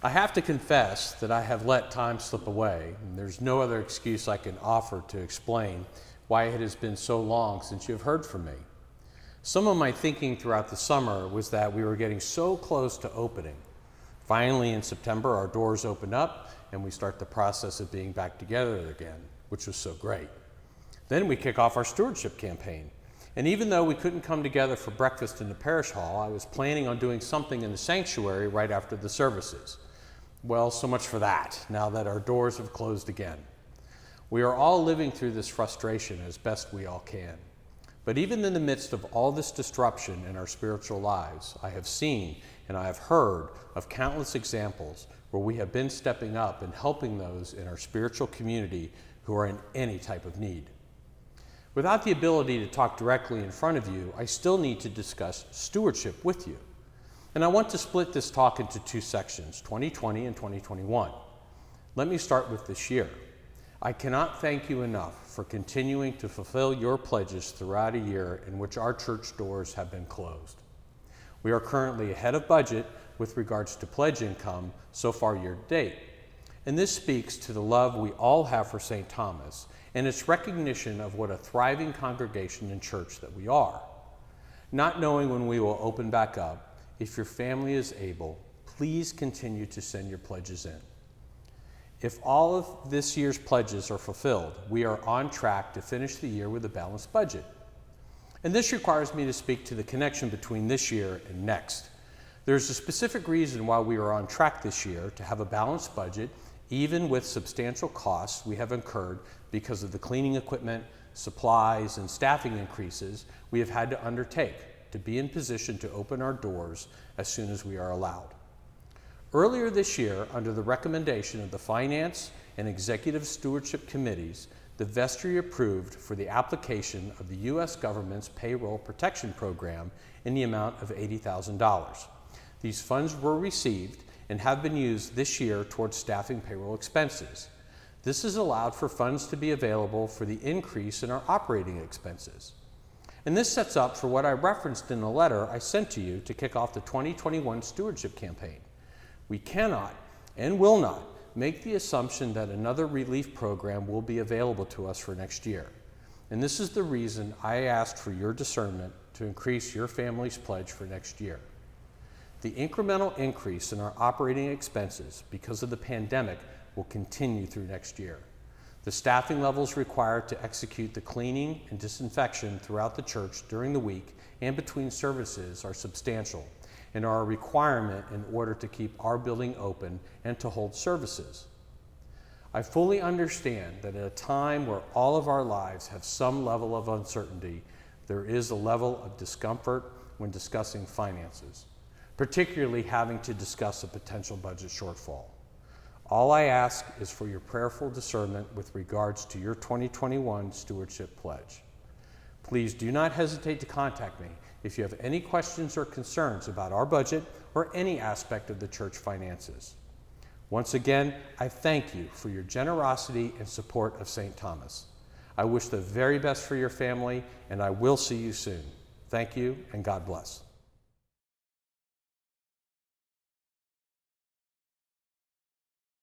I have to confess that I have let time slip away, and there's no other excuse I can offer to explain why it has been so long since you have heard from me. Some of my thinking throughout the summer was that we were getting so close to opening. Finally, in September, our doors open up and we start the process of being back together again, which was so great. Then we kick off our stewardship campaign. And even though we couldn't come together for breakfast in the parish hall, I was planning on doing something in the sanctuary right after the services. Well, so much for that, now that our doors have closed again. We are all living through this frustration as best we all can. But even in the midst of all this disruption in our spiritual lives, I have seen and I have heard of countless examples where we have been stepping up and helping those in our spiritual community who are in any type of need. Without the ability to talk directly in front of you, I still need to discuss stewardship with you. And I want to split this talk into two sections, 2020 and 2021. Let me start with this year. I cannot thank you enough for continuing to fulfill your pledges throughout a year in which our church doors have been closed. We are currently ahead of budget with regards to pledge income so far year to date. And this speaks to the love we all have for St. Thomas and its recognition of what a thriving congregation and church that we are. Not knowing when we will open back up, if your family is able, please continue to send your pledges in. If all of this year's pledges are fulfilled, we are on track to finish the year with a balanced budget. And this requires me to speak to the connection between this year and next. There's a specific reason why we are on track this year to have a balanced budget, even with substantial costs we have incurred because of the cleaning equipment, supplies, and staffing increases we have had to undertake to be in position to open our doors as soon as we are allowed. Earlier this year, under the recommendation of the Finance and Executive Stewardship Committees, the vestry approved for the application of the U.S. government's Payroll Protection Program in the amount of $80,000. These funds were received and have been used this year towards staffing payroll expenses. This has allowed for funds to be available for the increase in our operating expenses. And this sets up for what I referenced in the letter I sent to you to kick off the 2021 stewardship campaign. We cannot and will not make the assumption that another relief program will be available to us for next year. And this is the reason I asked for your discernment to increase your family's pledge for next year. The incremental increase in our operating expenses because of the pandemic will continue through next year. The staffing levels required to execute the cleaning and disinfection throughout the church during the week and between services are substantial and are a requirement in order to keep our building open and to hold services. I fully understand that at a time where all of our lives have some level of uncertainty, there is a level of discomfort when discussing finances, particularly having to discuss a potential budget shortfall. All I ask is for your prayerful discernment with regards to your 2021 stewardship pledge. Please do not hesitate to contact me if you have any questions or concerns about our budget or any aspect of the church finances. Once again, I thank you for your generosity and support of St. Thomas. I wish the very best for your family, and I will see you soon. Thank you, and God bless.